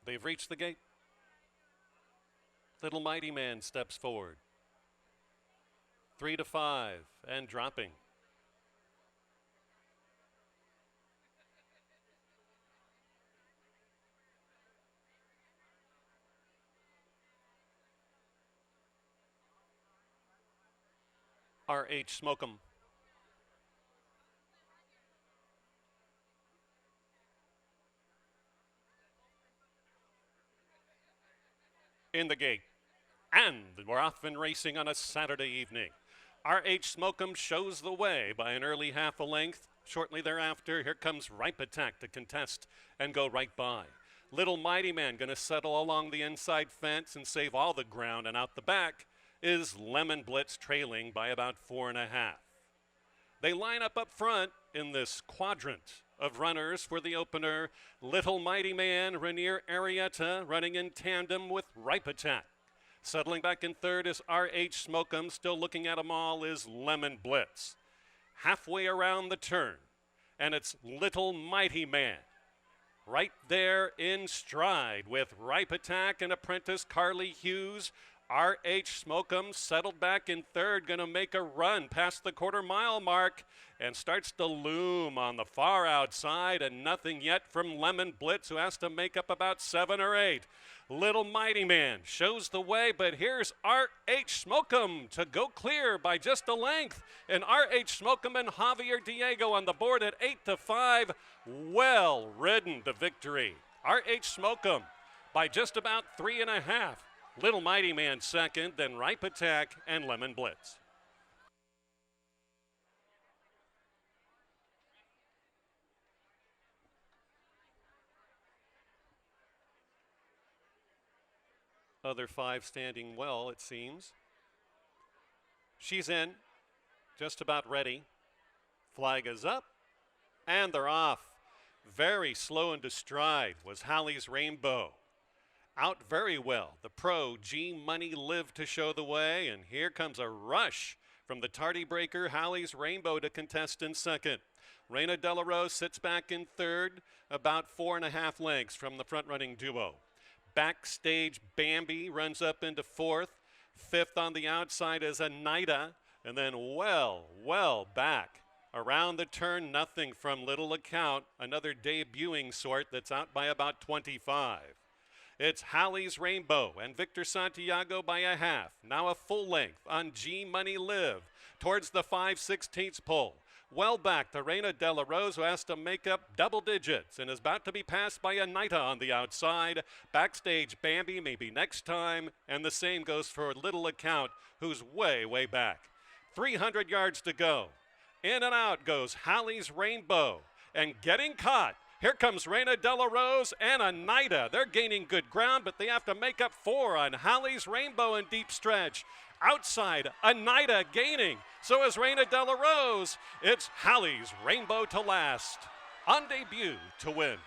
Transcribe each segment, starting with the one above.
They've reached the gate. Little Mighty Man steps forward. 3 to 5 and dropping. R.H. Smokem. In the gate. And we're off and racing on a Saturday evening. R.H. Smokem shows the way by an early half a length. Shortly thereafter, here comes Ripe Attack to contest and go right by. Little Mighty Man going to settle along the inside fence and save all the ground, and out the back is Lemon Blitz trailing by about 4.5. They line up front in this quadrant of runners for the opener. Little Mighty Man, Rainier Arietta running in tandem with Ripe Attack. Settling back in third is R.H. Smokem. Still looking at them all is Lemon Blitz. Halfway around the turn, and it's Little Mighty Man right there in stride with Ripe Attack and apprentice Carly Hughes. R.H. Smokem settled back in third, going to make a run past the quarter-mile mark and starts to loom on the far outside, and nothing yet from Lemon Blitz, who has to make up about 7 or 8. Little Mighty Man shows the way, but here's R.H. Smokem to go clear by just a length. And R.H. Smokem and Javier Diego on the board at 8 to 5. Well ridden to victory. R.H. Smokem by just about 3.5. Little Mighty Man second, then Ripe Attack and Lemon Blitz. Other 5 standing well, it seems. She's in, just about ready. Flag is up, and they're off. Very slow into stride was Hallie's Rainbow. Out very well, the pro G Money Live to show the way, and here comes a rush from the tardy breaker Hallie's Rainbow to contest in second. Reina De La Rose sits back in third, about 4.5 lengths from the front-running duo. Backstage Bambi runs up into fourth. Fifth on the outside is Anita, and then well back. Around the turn, nothing from Little Account, another debuting sort that's out by about 25. It's Hallie's Rainbow and Victor Santiago by a half. Now a full length on G Money Live towards the 5/16 pole. Well back to Reina De La Rose, who has to make up double digits and is about to be passed by Anita on the outside. Backstage Bambi maybe next time, and the same goes for Little Account, who's way back. 300 yards to go. In and out goes Hallie's Rainbow, and getting caught. Here comes Reina De La Rose and Anita. They're gaining good ground, but they have to make up 4 on Hallie's Rainbow in deep stretch. Outside, Anita gaining. So is Reina De La Rose. It's Hallie's Rainbow to last. On debut to win.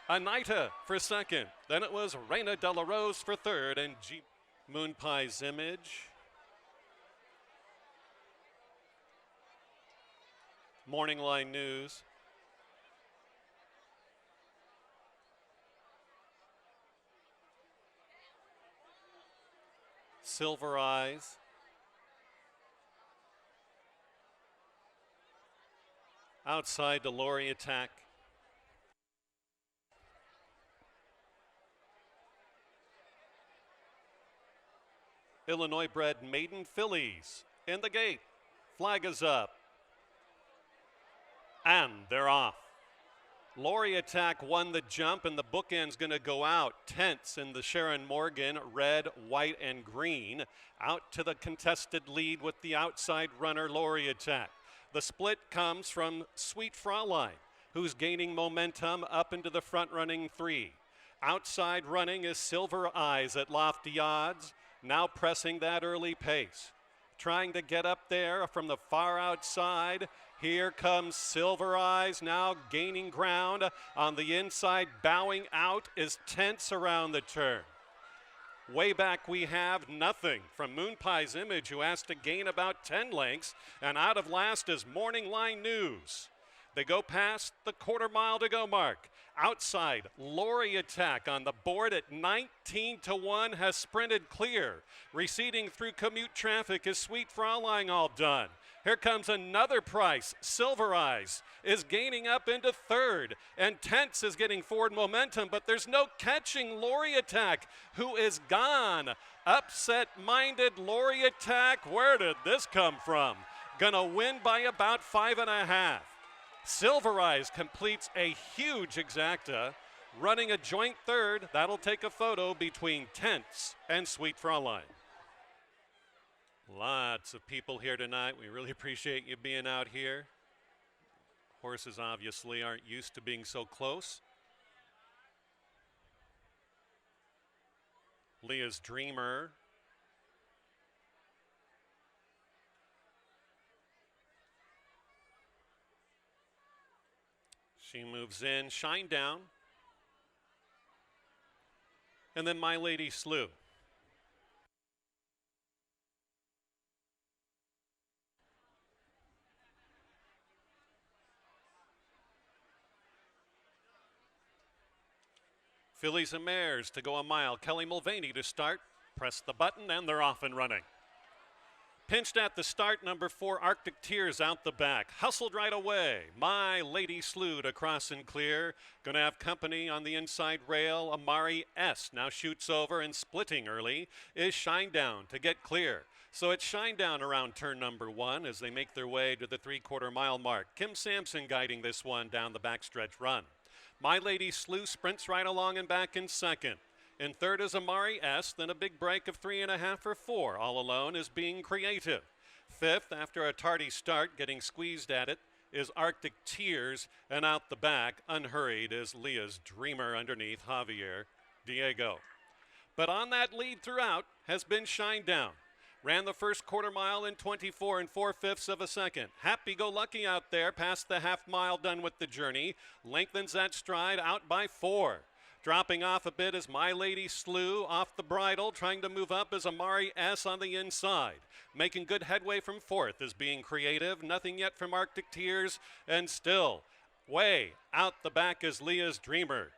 Anita for second. Then it was Reina De La Rose for third, and Moon Pie's Image. Morning Line News. Silver Eyes. Outside to Lori Attack. Illinois bred Maiden Fillies in the gate. Flag is up. And they're off. Lori Attack won the jump, and the bookend's going to go out. Tenths in the Sharon Morgan, red, white, and green. Out to the contested lead with the outside runner, Lori Attack. The split comes from Sweet Fraulein, who's gaining momentum up into the front-running 3. Outside running is Silver Eyes at lofty odds, now pressing that early pace. Trying to get up there from the far outside. Here comes Silver Eyes, now gaining ground. On the inside, bowing out is Tense around the turn. Way back we have nothing from Moon Pie's Image, who has to gain about 10 lengths. And out of last is Morning Line News. They go past the quarter mile to go mark. Outside, Lori Attack on the board at 19-1 has sprinted clear. Receding through commute traffic is Sweet Fraulein all done. Here comes another price. Silver Eyes is gaining up into third, and Tense is getting forward momentum, but there's no catching Lori Attack, who is gone. Upset-minded Lori Attack, where did this come from? Gonna win by about 5.5. Silver Eyes completes a huge exacta, running a joint third. That'll take a photo between Tense and Sweet Fraulein. Lots of people here tonight. We really appreciate you being out here. Horses obviously aren't used to being so close. Leah's Dreamer. She moves in, Shine Down. And then My Lady Slew. Fillies and Mares to go a mile. Kelly Mulvaney to start. Press the button and they're off and running. Pinched at the start, number 4, Arctic Tears out the back. Hustled right away. My Lady Slew to cross and clear. Going to have company on the inside rail. Amari S. now shoots over and splitting early is Shine Down to get clear. So it's Shine Down around turn number 1 as they make their way to the 3/4 mile mark. Kim Sampson guiding this one down the backstretch run. My Lady Slew sprints right along and back in second. In third is Amari S., then a big break of 3.5 or 4. All alone is Being Creative. Fifth, after a tardy start, getting squeezed at it, is Arctic Tears, and out the back, unhurried, is Leah's Dreamer underneath Javier Diego. But on that lead throughout has been Shine Down. Ran the first quarter mile in 24 4/5 of a second. Happy-go-lucky out there, past the half mile, done with the journey. Lengthens that stride out by 4. Dropping off a bit is My Lady Slew off the bridle. Trying to move up is Amari S. on the inside. Making good headway from fourth is Being Creative. Nothing yet from Arctic Tears. And still, way out the back is Leah's Dreamer.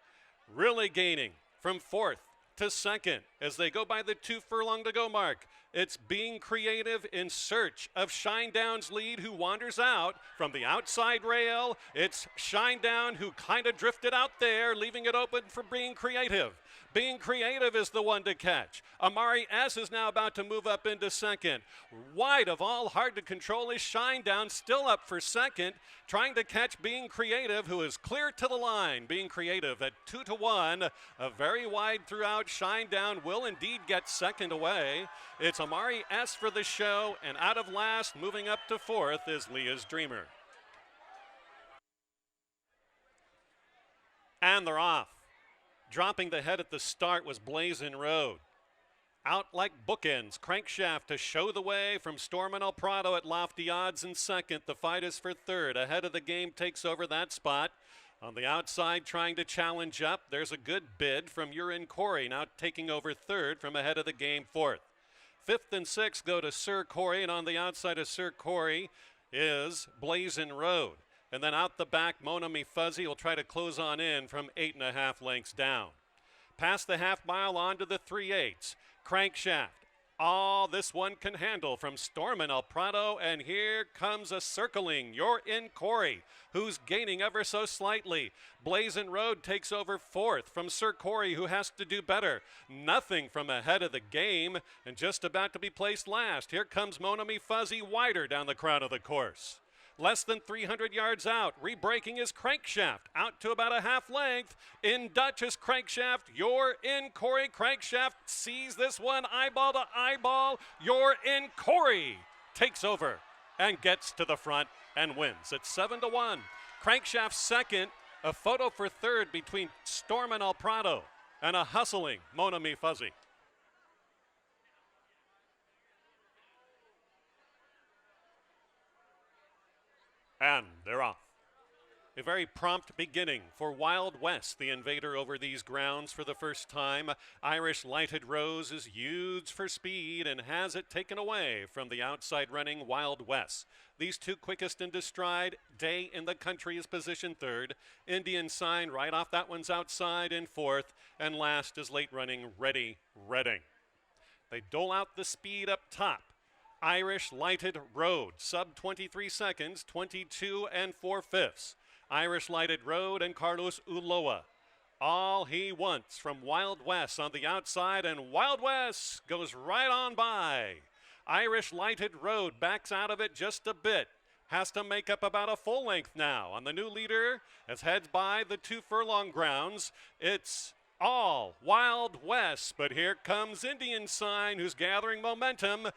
Really gaining from fourth to second as they go by the 2 furlong to go mark. It's Being Creative in search of Shine Down's lead, who wanders out from the outside rail. It's Shine Down who kind of drifted out there, leaving it open for Being Creative. Being Creative is the one to catch. Amari S. is now about to move up into second. Wide of all, hard to control is Shine Down, still up for second, trying to catch Being Creative, who is clear to the line. Being Creative at 2-1, a very wide throughout. Shine Down will indeed get second away. It's Amari S. for the show, and out of last, moving up to fourth, is Leah's Dreamer. And they're off. Dropping the head at the start was Blazin' Road. Out like bookends, Crankshaft to show the way from Storm and El Prado at lofty odds in second. The fight is for third. Ahead of the game takes over that spot. On the outside, trying to challenge up, there's a good bid from Urin Corey, now taking over third from ahead of the game fourth. Fifth and sixth go to Sir Corey, and on the outside of Sir Corey is Blazin' Road. And then out the back, Mona Me Fuzzy will try to close on in from 8.5 lengths down. Past the half mile on to the 3/8. Crankshaft. All this one can handle from Storm and El Prado, and here comes a circling. You're in Corey, who's gaining ever so slightly. Blazin' Road takes over fourth from Sir Corey, who has to do better. Nothing from ahead of the game, and just about to be placed last. Here comes Mona Me Fuzzy, wider down the crown of the course. Less than 300 yards out, re-braking is Crankshaft, out to about a half length. In Dutch is Crankshaft, you're in Corey. Crankshaft sees this one eyeball to eyeball. You're in Corey takes over and gets to the front and wins at 7-1. Crankshaft second, a photo for third between Storm and El Prado, and a hustling Mona Me Fuzzy. And they're off. A very prompt beginning for Wild West, the invader over these grounds for the first time. Irish Lighted Rose is used for speed and has it taken away from the outside running Wild West. These two quickest into stride. Day in the Country is positioned third. Indian Sign right off that one's outside in fourth. And last is late running Ready Redding. They dole out the speed up top. Irish Lighted Road, sub 23 seconds, 22 and 4/5. Irish Lighted Road and Carlos Ulloa. All he wants from Wild West on the outside, and Wild West goes right on by. Irish Lighted Road backs out of it just a bit. Has to make up about a full length now on the new leader as heads by the 2 furlong grounds. It's all Wild West, but here comes Indian Sign, who's gathering momentum.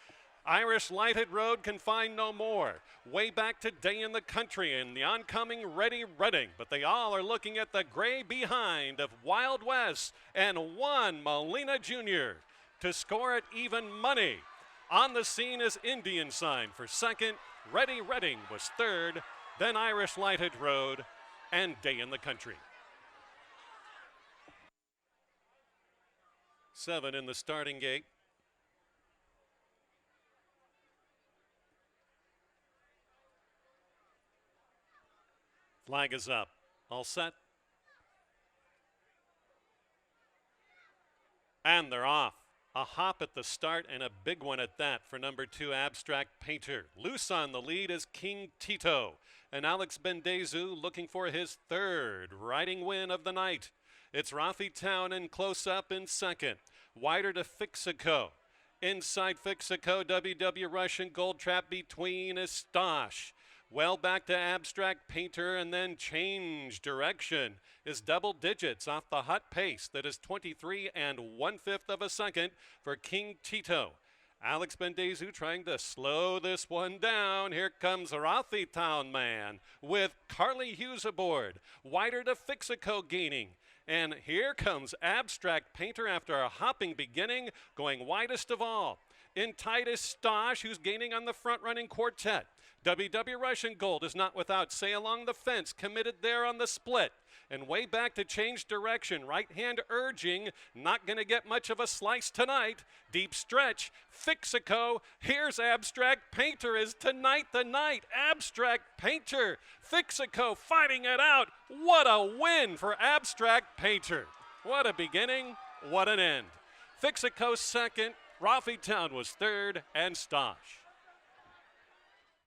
Irish Lighted Road can find no more. Way back to Day in the Country and the oncoming Ready Redding, but they all are looking at the gray behind of Wild West and one Molina Jr. to score it even money. On the scene is Indian Sign for second. Ready Redding was third, then Irish Lighted Road and Day in the Country. 7 in the starting gate. Flag is up. All set. And they're off. A hop at the start and a big one at that for number 2 Abstract Painter. Loose on the lead is King Tito. And Alex Bendezu looking for his third riding win of the night. It's Rafi Town in close up in second. Wider to Fixico. Inside Fixico, WW Russian Gold Trap between is Stosh. Well back to Abstract Painter and then change direction is double digits off the hot pace that is 23 and 1/5 of a second for King Tito. Alex Bendezu trying to slow this one down. Here comes Rafi Town Man with Carly Hughes aboard. Wider to Fixico gaining. And here comes Abstract Painter after a hopping beginning, going widest of all. In Titus Stosh, who's gaining on the front-running quartet. WW Russian Gold is not without say along the fence, committed there on the split. And way back to change direction, right hand urging, not going to get much of a slice tonight. Deep stretch, Fixico, here's Abstract Painter, is tonight the night. Abstract Painter, Fixico fighting it out. What a win for Abstract Painter. What a beginning, what an end. Fixico second, Rafi Town was third, and Stosh.